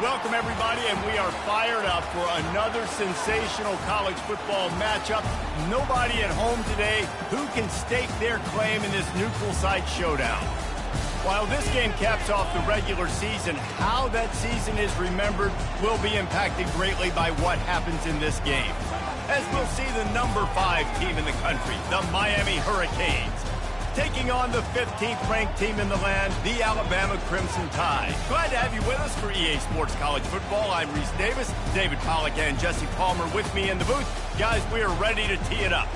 Welcome, everybody, and we are fired up for another sensational college football matchup. Nobody at home today who can stake their claim in this neutral site showdown. While this game caps off the regular season, how that season is remembered will be impacted greatly by what happens in this game. As we'll see the number 5 team in the country, the Miami Hurricanes, taking on the 15th ranked team in the land, the Alabama Crimson Tide. Glad to have you with us for EA Sports College Football. I'm Reese Davis, David Pollack and Jesse Palmer with me in the booth. Guys, we are ready to tee it up.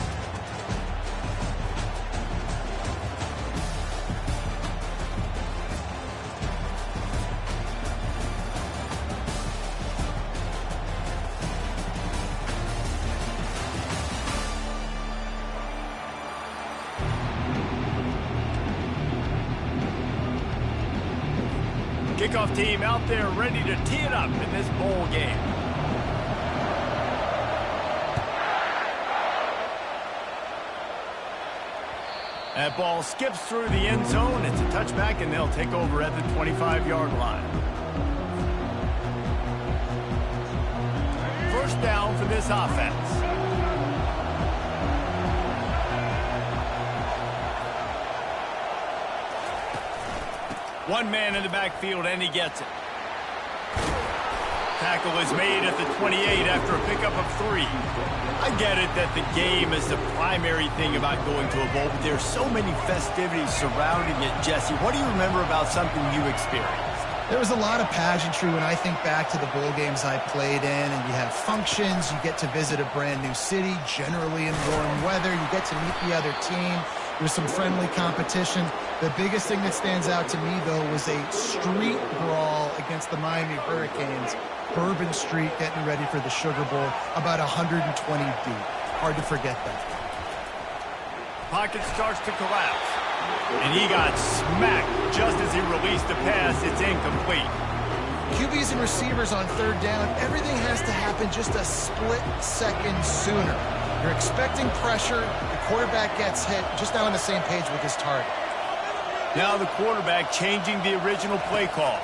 Kickoff team out there ready to tee it up in this bowl game. That ball skips through the end zone. It's a touchback, and they'll take over at the 25-yard line. First down for this offense. One man in the backfield, and he gets it. Tackle is made at the 28 after a pickup of 3. I get it that the game is the primary thing about going to a bowl, but there's so many festivities surrounding it. Jesse, what do you remember about something you experienced? There was a lot of pageantry when I think back to the bowl games I played in, and you have functions, you get to visit a brand new city, generally in warm weather, you get to meet the other team. There's some friendly competition. The biggest thing that stands out to me, though, was a street brawl against the Miami Hurricanes. Bourbon Street getting ready for the Sugar Bowl, about 120 deep. Hard to forget that. Pocket starts to collapse. And he got smacked just as he released the pass. It's incomplete. QBs and receivers on third down, everything has to happen just a split second sooner. You're expecting pressure, the quarterback gets hit, just not on the same page with his target. Now the quarterback changing the original play call.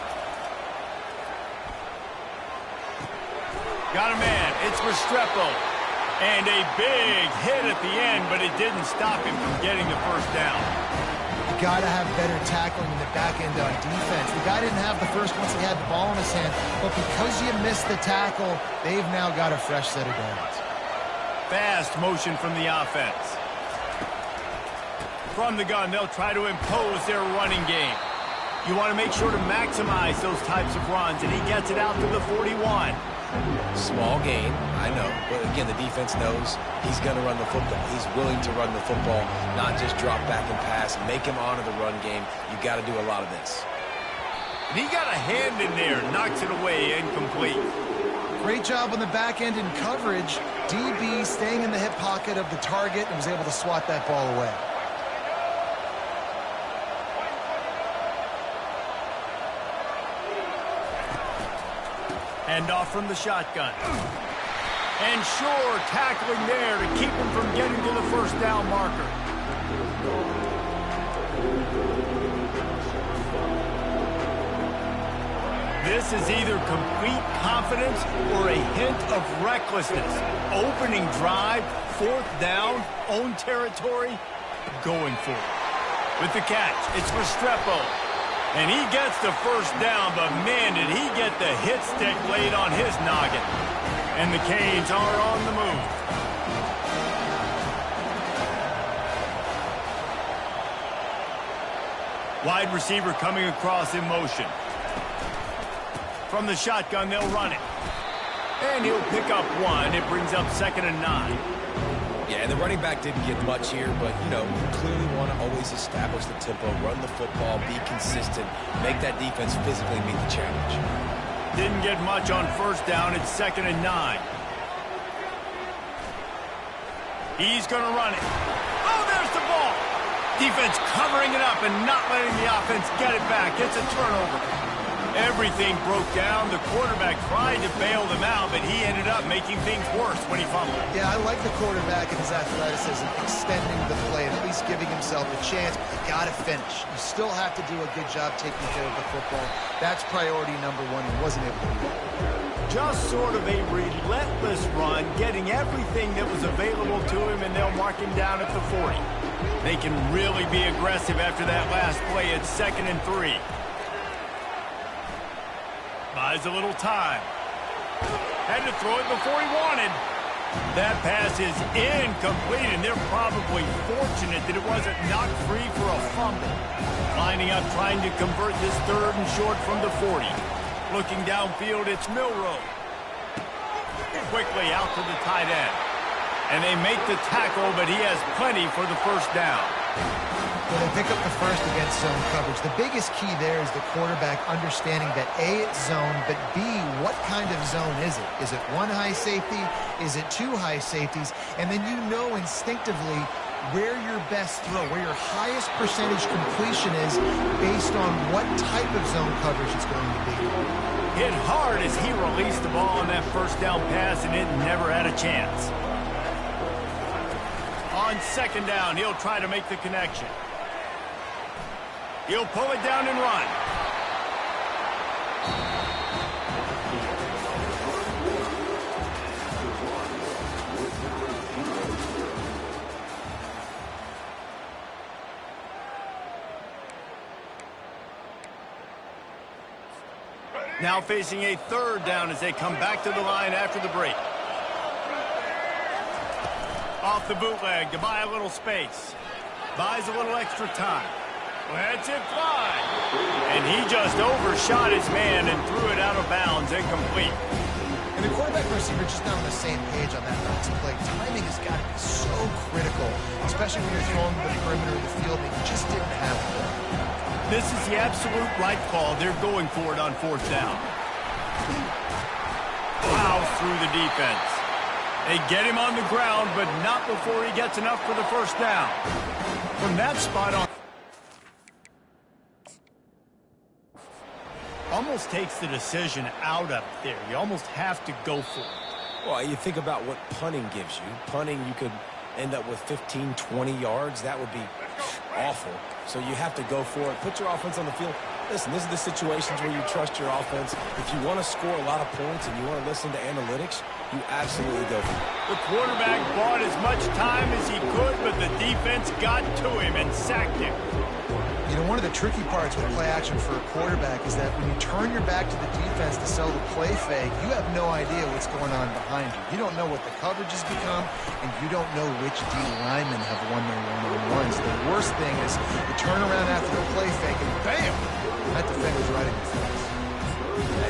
Got a man, it's Restrepo. And a big hit at the end, but it didn't stop him from getting the first down. You gotta have better tackling in the back end on defense. The guy didn't have the first once he had the ball in his hand, but because you missed the tackle, they've now got a fresh set of downs. Fast motion from the offense. From the gun, they'll try to impose their running game. You want to make sure to maximize those types of runs, and he gets it out to the 41. Small gain, I know. But again, the defense knows he's going to run the football. He's willing to run the football, not just drop back and pass. Make him honor the run game. You got to do a lot of this. And he got a hand in there, knocks it away, incomplete. Great job on the back end in coverage. DB staying in the hip pocket of the target and was able to swat that ball away. Hand off from the shotgun. And sure, tackling there to keep him from getting to the first down marker. This is either complete confidence or a hint of recklessness. Opening drive, fourth down, own territory, going for it. With the catch, it's Restrepo. And he gets the first down, but man, did he get the hit stick laid on his noggin. And the Canes are on the move. Wide receiver coming across in motion. From the shotgun, they'll run it. And he'll pick up 1. It brings up 2nd and 9. Yeah, and the running back didn't get much here, but, you know, you clearly want to always establish the tempo, run the football, be consistent, make that defense physically meet the challenge. Didn't get much on first down. It's 2nd and 9. He's going to run it. Oh, there's the ball. Defense covering it up and not letting the offense get it back. It's a turnover. Everything broke down. The quarterback tried to bail them out, but he ended up making things worse when he fumbled. Yeah, I like the quarterback and his athleticism, extending the play and at least giving himself a chance. But you got to finish. You still have to do a good job taking care of the football. That's priority number one. He wasn't able to do it. Just sort of a relentless run, getting everything that was available to him, and they'll mark him down at the 40. They can really be aggressive after that last play. It's 2nd and 3. Buys a little time. Had to throw it before he wanted. That pass is incomplete, and they're probably fortunate that it wasn't knocked free for a fumble. Lining up, trying to convert this 3rd and short from the 40. Looking downfield, it's Milroe. Quickly out to the tight end. And they make the tackle, but he has plenty for the first down. Well, they pick up the first against zone coverage. The biggest key there is the quarterback understanding that A, it's zone, but B, what kind of zone is it? Is it one high safety? Is it two high safeties? And then you know instinctively where your best throw, where your highest percentage completion is based on what type of zone coverage it's going to be. Hit hard as he released the ball on that first down pass, and it never had a chance. On 2nd down, he'll try to make the connection. He'll pull it down and run. Now facing a 3rd down as they come back to the line after the break. Off the bootleg to buy a little space. Buys a little extra time. Lets it fly. And he just overshot his man and threw it out of bounds, incomplete. And the quarterback and receiver just not on the same page on that last play. Timing has got to be so critical, especially when you're throwing to the perimeter of the field, and you just didn't have it. This is the absolute right call. They're going for it on 4th down. Plows through the defense. They get him on the ground, but not before he gets enough for the first down. From that spot on, almost takes the decision out of there. You almost have to go for it. Well, you think about what punting gives you. Punting, you could end up with 15, 20 yards. That would be awful. So you have to go for it. Put your offense on the field. Listen, this is the situations where you trust your offense. If you want to score a lot of points and you want to listen to analytics, you absolutely go for it. The quarterback bought as much time as he could, but the defense got to him and sacked him. You know, one of the tricky parts with play action for a quarterback is that when you turn your back to the defense to sell the play fake, you have no idea what's going on behind you. You don't know what the coverage has become, and you don't know which D linemen have won their one-on-ones. The worst thing is you turn around after the play fake, and bam, that defender's right in your face.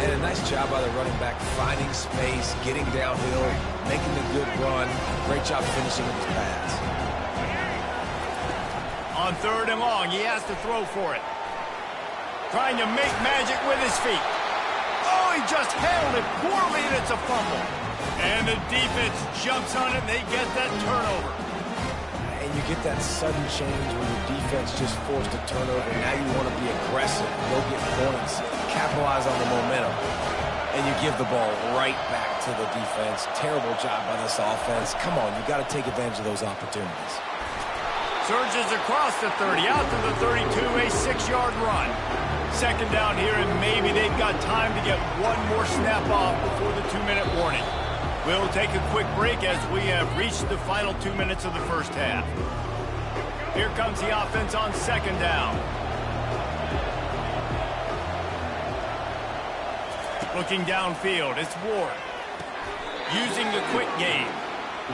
And a nice job by the running back, finding space, getting downhill, making a good run. Great job finishing with his pass. On 3rd and long, he has to throw for it. Trying to make magic with his feet. Oh, he just handled it poorly, and it's a fumble. And the defense jumps on it, and they get that turnover. And you get that sudden change when your defense just forced a turnover. Now you want to be aggressive, go get points, capitalize on the momentum. And you give the ball right back to the defense. Terrible job by this offense. Come on, you got to take advantage of those opportunities. Surges across the 30, out to the 32, a 6-yard run. 2nd down here, and maybe they've got time to get one more snap off before the 2-minute warning. We'll take a quick break as we have reached the final 2 minutes of the first half. Here comes the offense on 2nd down. Looking downfield, it's Ward. Using the quick game.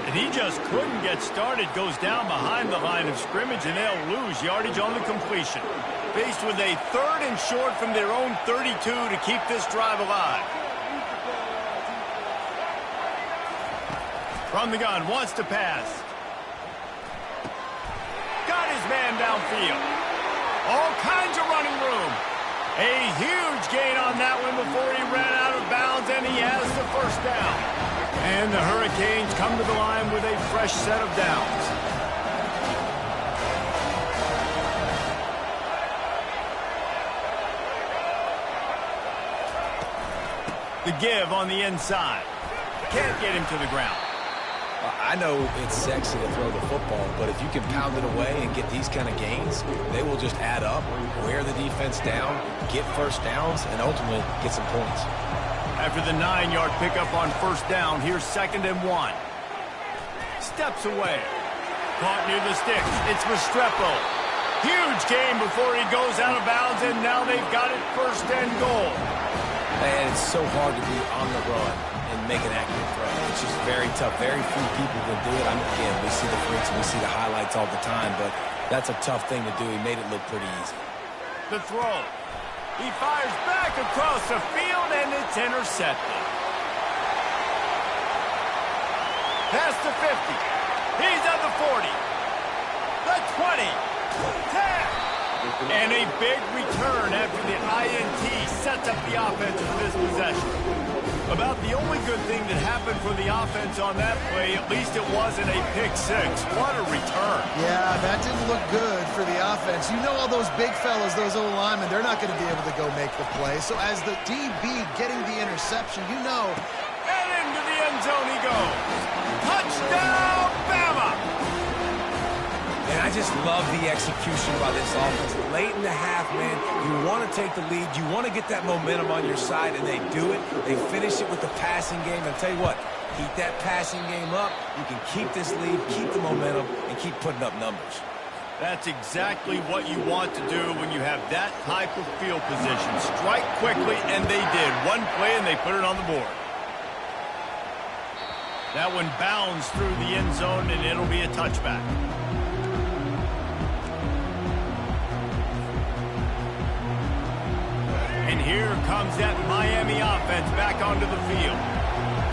And he just couldn't get started. Goes down behind the line of scrimmage, and they'll lose yardage on the completion. Faced with a 3rd and short from their own 32 to keep this drive alive. From the gun, wants to pass. Got his man downfield. All kinds of running room. A huge gain on that one before he ran out of bounds, and he has the first down. And the Hurricanes come to the line with a fresh set of downs. The give on the inside. Can't get him to the ground. I know it's sexy to throw the football, but if you can pound it away and get these kind of gains, they will just add up, wear the defense down, get first downs, and ultimately get some points. After the 9-yard pickup on first down, here's 2nd and 1. Steps away. Caught near the sticks. It's Restrepo. Huge gain before he goes out of bounds, and now they've got it 1st and goal. And it's so hard to be on the run and make an accurate throw. It's just very tough. Very few people can do it. Again, we see the freaks, we see the highlights all the time, but that's a tough thing to do. He made it look pretty easy. The throw. He fires back across the field, and it's intercepted. Past the 50. He's at the 40. The 20. 10. And a big return after the INT sets up the offense for this possession. About the only good thing that happened for the offense on that play, at least it wasn't a pick six. What a return. Yeah, that didn't look good for the offense. You know all those big fellas, those O-linemen, they're not going to be able to go make the play. So as the DB getting the interception, you know. And into the end zone he goes. Touchdown, Bama! And I just love the execution by this offense. Late in the half, man, you want to take the lead. You want to get that momentum on your side, and they do it. They finish it with the passing game. And I'll tell you what, keep that passing game up. You can keep this lead, keep the momentum, and keep putting up numbers. That's exactly what you want to do when you have that type of field position. Strike quickly, and they did. One play, and they put it on the board. That one bounds through the end zone, and it'll be a touchback. And here comes that Miami offense back onto the field.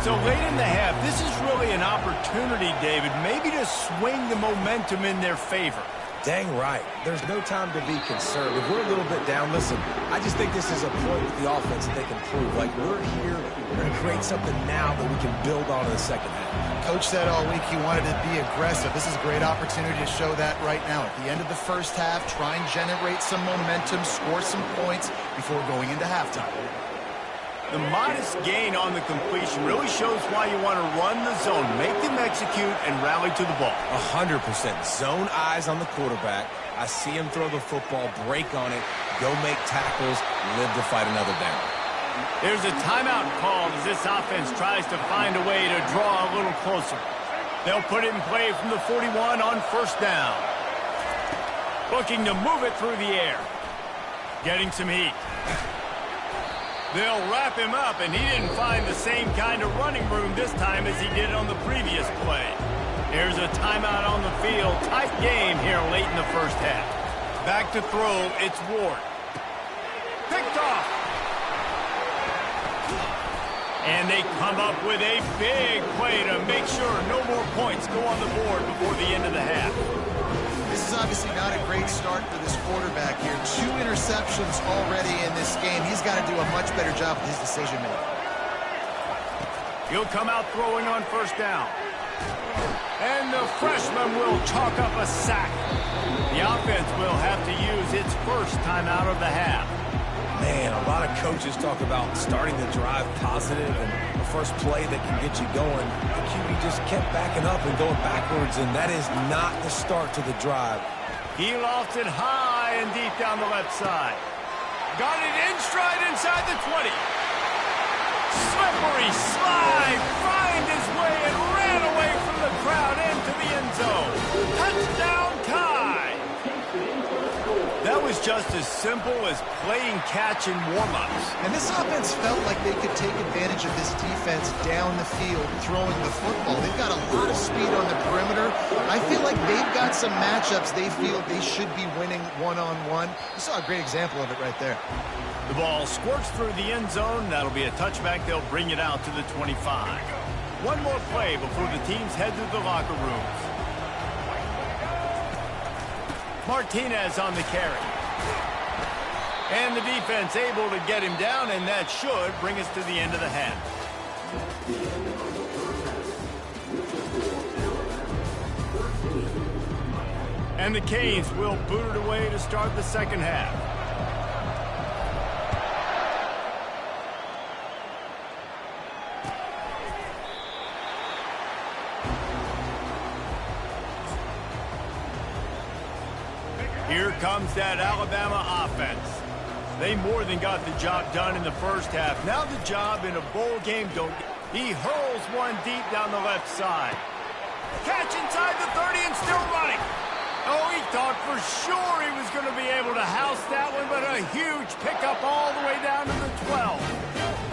So late in the half, this is really an opportunity, David, maybe to swing the momentum in their favor. Dang right. There's no time to be concerned. If we're a little bit down, listen, I just think this is a point with the offense that they can prove. Like, we're here, we're going to create something now that we can build on in the second half. Coach said all week he wanted to be aggressive. This is a great opportunity to show that right now. At the end of the first half, try and generate some momentum, score some points before going into halftime. The modest gain on the completion really shows why you want to run the zone, make them execute, and rally to the ball. 100%. Zone eyes on the quarterback. I see him throw the football, break on it, go make tackles, live to fight another down. There's a timeout called as this offense tries to find a way to draw a little closer. They'll put it in play from the 41 on first down. Looking to move it through the air. Getting some heat. They'll wrap him up, and he didn't find the same kind of running room this time as he did on the previous play. Here's a timeout on the field. Tight game here late in the first half. Back to throw, it's Ward. Picked off. And they come up with a big play to make sure no more points go on the board before the end of the half. This is obviously not a great start for this quarterback here. 2 interceptions already in this game. He's got to do a much better job with his decision-making. He'll come out throwing on first down. And the freshman will chalk up a sack. The offense will have to use its first timeout of the half. Man, a lot of coaches talk about starting the drive positive and the first play that can get you going. The QB just kept backing up and going backwards, and that is not the start to the drive. He lofts it high and deep down the left side. Got it in stride inside the 20. Slippery slide, find his way and ran away from the crowd into the end zone. Touchdown tie. That was just as simple as playing catch in warm-ups. And this offense felt like they could take advantage of this defense down the field, throwing the football. They've got a lot of speed on the perimeter. I feel like they've got some matchups they feel they should be winning one-on-one. You saw a great example of it right there. The ball squirts through the end zone. That'll be a touchback. They'll bring it out to the 25. One more play before the teams head to the locker rooms. Martinez on the carry. And the defense able to get him down, and that should bring us to the end of the half. And the Canes will boot it away to start the second half. Here comes that Alabama offense. They more than got the job done in the first half. Now the job in a bowl game, he hurls one deep down the left side. Catch inside the 30 and still running. Oh, he thought for sure he was going to be able to house that one, but a huge pickup all the way down to the 12.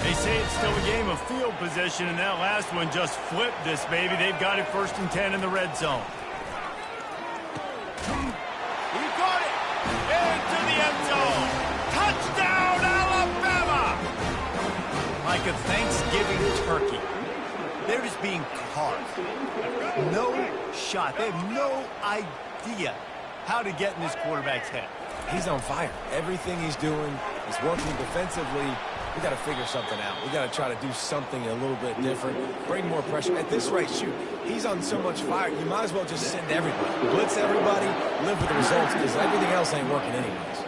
They say it's still a game of field position, and that last one just flipped this baby. They've got it 1st and 10 in the red zone. He got it into the end zone. Touchdown, Alabama! Like a Thanksgiving turkey. They're just being carved. No shot. They have no idea how to get in this quarterback's head. He's on fire. Everything he's doing is working defensively. We got to figure something out. We got to try to do something a little bit different. Bring more pressure. At this rate, shoot, he's on so much fire, you might as well just send everybody. Blitz everybody, live with the results, because everything else ain't working anyways.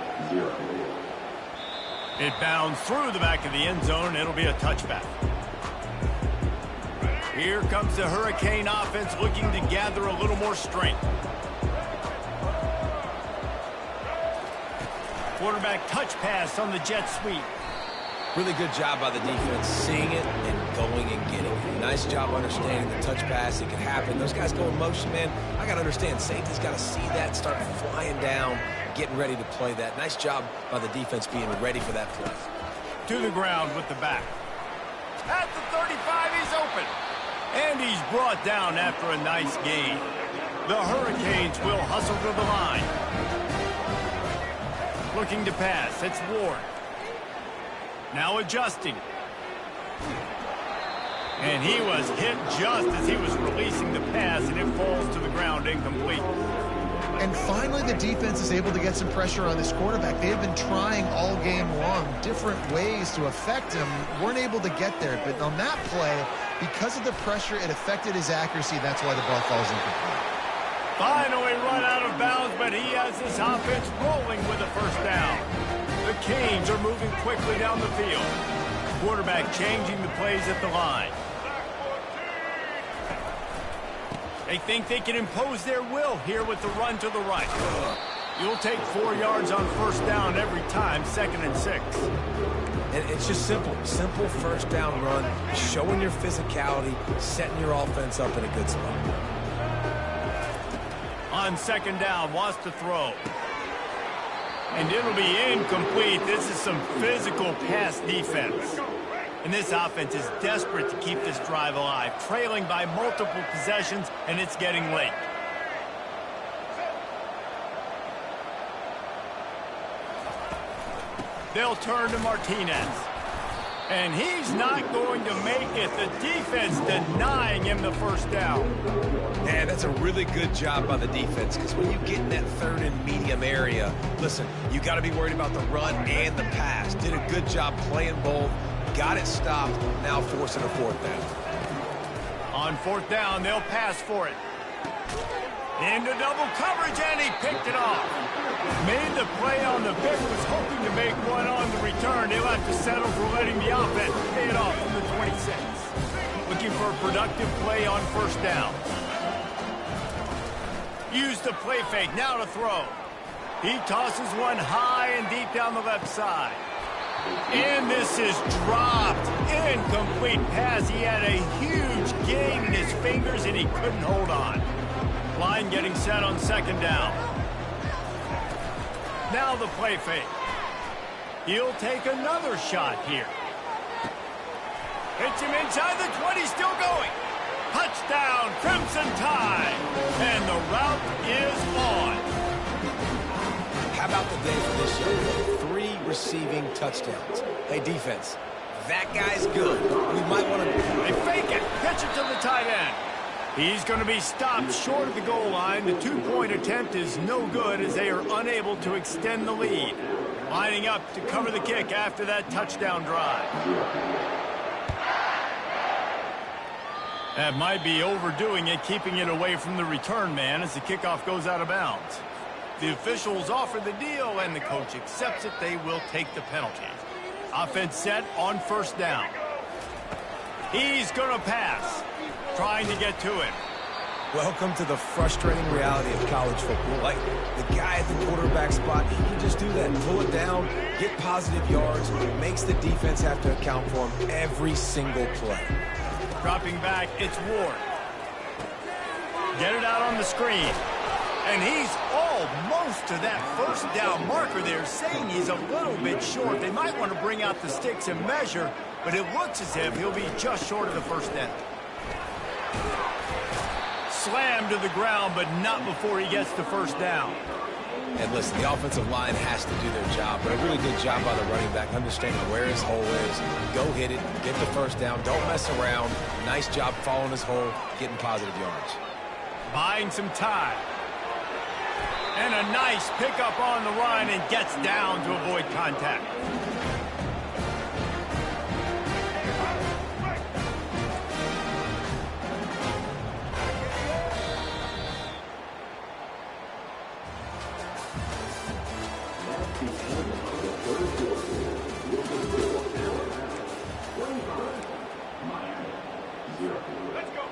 It bounds through the back of the end zone. It'll be a touchback. Here comes the Hurricane offense looking to gather a little more strength. Quarterback touch pass on the jet sweep. Really good job by the defense, seeing it and going and getting it. Nice job understanding the touch pass. It can happen. Those guys go in motion, man. I got to understand, safety's got to see that, start flying down, getting ready to play that. Nice job by the defense being ready for that play. To the ground with the back. At the 35, he's open. And he's brought down after a nice gain. The Hurricanes will hustle to the line. Looking to pass. It's Ward. Now adjusting. And he was hit just as he was releasing the pass, and it falls to the ground incomplete. And finally, the defense is able to get some pressure on this quarterback. They have been trying all game long different ways to affect him. Weren't able to get there. But on that play, because of the pressure, it affected his accuracy. That's why the ball falls incomplete. Finally run out of bounds, but he has this offense rolling with a first down. The Canes are moving quickly down the field. Quarterback changing the plays at the line. They think they can impose their will here with the run to the right. You'll take 4 yards on first down every time, 2nd and 6. And it's just simple. Simple first down run, showing your physicality, setting your offense up in a good spot. On 2nd down, wants to throw. And it'll be incomplete. This is some physical pass defense. And this offense is desperate to keep this drive alive, trailing by multiple possessions, and it's getting late. They'll turn to Martinez. And he's not going to make it. The defense denying him the first down. Man, that's a really good job by the defense, because when you get in that 3rd and medium area, listen, you got to be worried about the run and the pass. Did a good job playing both. Got it stopped. Now forcing a 4th down. On 4th down, they'll pass for it. Into double coverage, and he picked it off. Made the play on the pick, was hoping to make one on the return. He'll have to settle for letting the offense pay it off from the 26. Looking for a productive play on first down. Use the play fake, now to throw. He tosses one high and deep down the left side. And this is dropped. Incomplete pass. He had a huge gain in his fingers, and he couldn't hold on. Line getting set on 2nd down. Now the play fake. He'll take another shot here. Hits him inside the 20, still going. Touchdown, Crimson Tide. And the route is on. How about the day for this young man? 3 receiving touchdowns. Hey, defense, that guy's good. We might want to... They fake it. Pitch it to the tight end. He's going to be stopped short of the goal line. The 2-point attempt is no good as they are unable to extend the lead. Lining up to cover the kick after that touchdown drive. That might be overdoing it, keeping it away from the return man as the kickoff goes out of bounds. The officials offer the deal, and the coach accepts it. They will take the penalty. Offense set on first down. He's going to pass. Trying to get to him. Welcome to the frustrating reality of college football. Like, the guy at the quarterback spot, he can just do that. Pull it down, get positive yards, makes the defense have to account for him every single play. Dropping back, it's Ward. Get it out on the screen. And he's almost to that first down marker there, saying he's a little bit short. They might want to bring out the sticks and measure, but it looks as if he'll be just short of the first down. Slammed to the ground, but not before he gets to first down. And listen, the offensive line has to do their job, but a really good job by the running back, understanding where his hole is. Go hit it, get the first down, don't mess around. Nice job following his hole, getting positive yards. Buying some time. And a nice pickup on the run and gets down to avoid contact.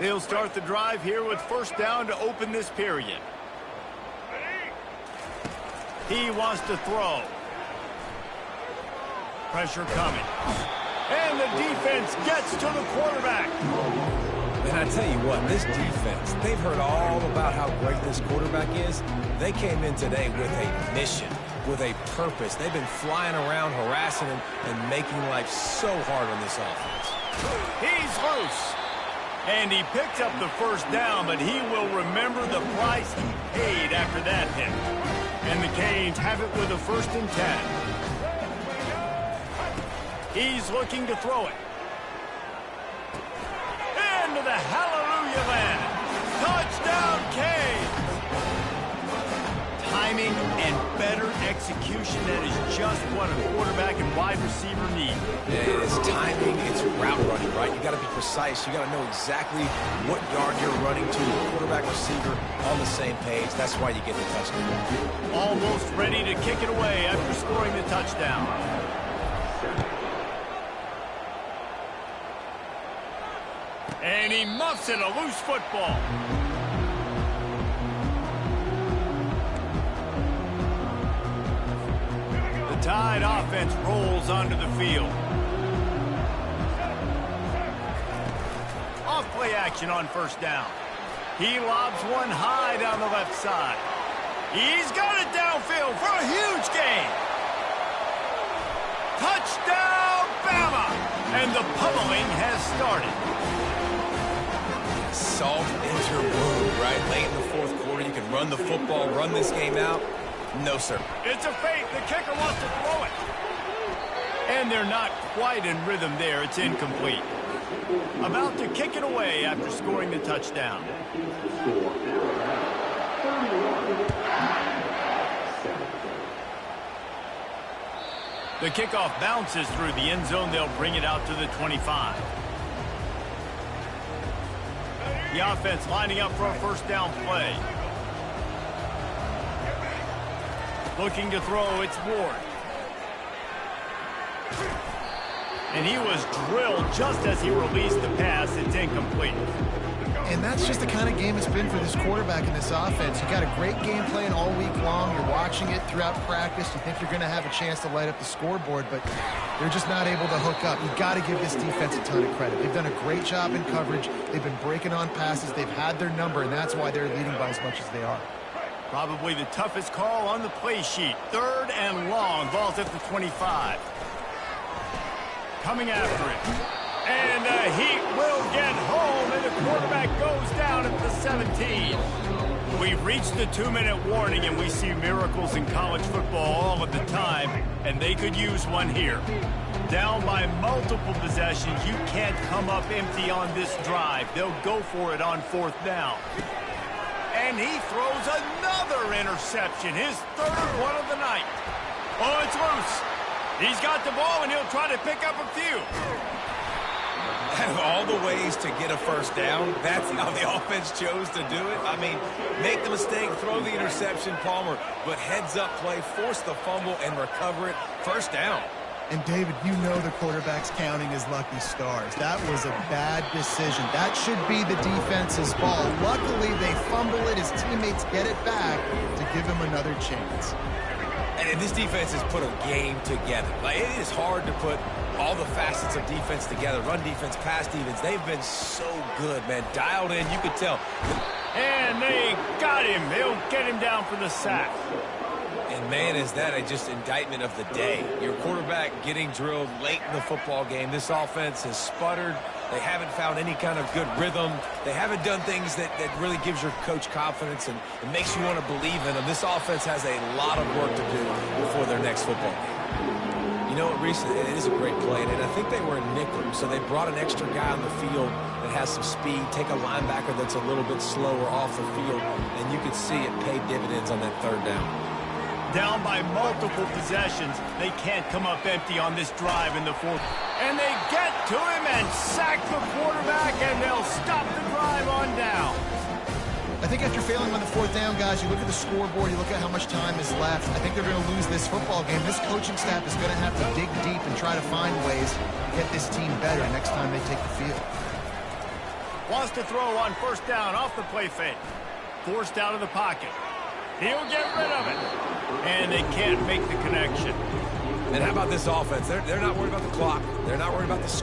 They'll start the drive here with first down to open this period. He wants to throw. Pressure coming. And the defense gets to the quarterback. And I tell you what, this defense, they've heard all about how great this quarterback is. They came in today with a mission, with a purpose. They've been flying around, harassing him, and making life so hard on this offense. He's loose. And he picked up the first down, but he will remember the price he paid after that hit. And the Canes have it with a 1st and 10. He's looking to throw it. Into the hallelujah land. Touchdown, Canes! Timing and better execution, that is just what a quarterback and wide receiver need. It's timing, it's route running, right? You got to be precise. You got to know exactly what yard you're running to. Quarterback, receiver on the same page. That's why you get the touchdown. Almost ready to kick it away after scoring the touchdown. And he muffs it, a loose football. The Tide offense rolls onto the field. Off play action on first down. He lobs one high down the left side. He's got it downfield for a huge gain. Touchdown, Bama! And the pummeling has started. Salt into your wound, right? Late in the 4th quarter, you can run the football, run this game out. No, sir. It's a fake. The kicker wants to throw it. And they're not quite in rhythm there. It's incomplete. About to kick it away after scoring the touchdown. The kickoff bounces through the end zone. They'll bring it out to the 25. The offense lining up for a first down play. Looking to throw, it's Ward. And he was drilled just as he released the pass. It's incomplete. And that's just the kind of game it's been for this quarterback in this offense. You got a great game plan all week long. You're watching it throughout practice. You think you're going to have a chance to light up the scoreboard, but they're just not able to hook up. You've got to give this defense a ton of credit. They've done a great job in coverage. They've been breaking on passes. They've had their number, and that's why they're leading by as much as they are. Probably the toughest call on the play sheet. 3rd and long. Ball's at the 25. Coming after it. And the Heat will get home, and the quarterback goes down at the 17. We've reached the 2-minute warning, and we see miracles in college football all of the time, and they could use one here. Down by multiple possessions, you can't come up empty on this drive. They'll go for it on 4th down. And he throws another interception, his 3rd one of the night. Oh, it's loose. He's got the ball, and he'll try to pick up a few. Out of all the ways to get a first down, that's how the offense chose to do it. I mean, make the mistake, throw the interception, Palmer, but heads-up play, force the fumble, and recover it. First down. And, David, you know the quarterback's counting his lucky stars. That was a bad decision. That should be the defense's ball. Luckily, they fumble it. His teammates get it back to give him another chance. And this defense has put a game together. Like, it is hard to put all the facets of defense together. Run defense, pass defense. They've been so good, man. Dialed in, you could tell. And they got him. They'll get him down for the sack. And, man, is that a just indictment of the day. Your quarterback getting drilled late in the football game. This offense has sputtered. They haven't found any kind of good rhythm. They haven't done things that really gives your coach confidence and makes you want to believe in them. This offense has a lot of work to do before their next football game. You know what, Reese? It is a great play, and I think they were in nickel, so they brought an extra guy on the field that has some speed, take a linebacker that's a little bit slower off the field, and you could see it paid dividends on that third down. Down by multiple possessions. They can't come up empty on this drive in the fourth. And they get to him and sack the quarterback, and they'll stop the drive on down. I think after failing on the fourth down, guys, you look at the scoreboard, you look at how much time is left. I think they're going to lose this football game. This coaching staff is going to have to dig deep and try to find ways to get this team better next time they take the field. Wants to throw on first down off the play fake. Forced out of the pocket. He'll get rid of it. And they can't make the connection. And how about this offense? They're not worried about the clock. They're not worried about the score.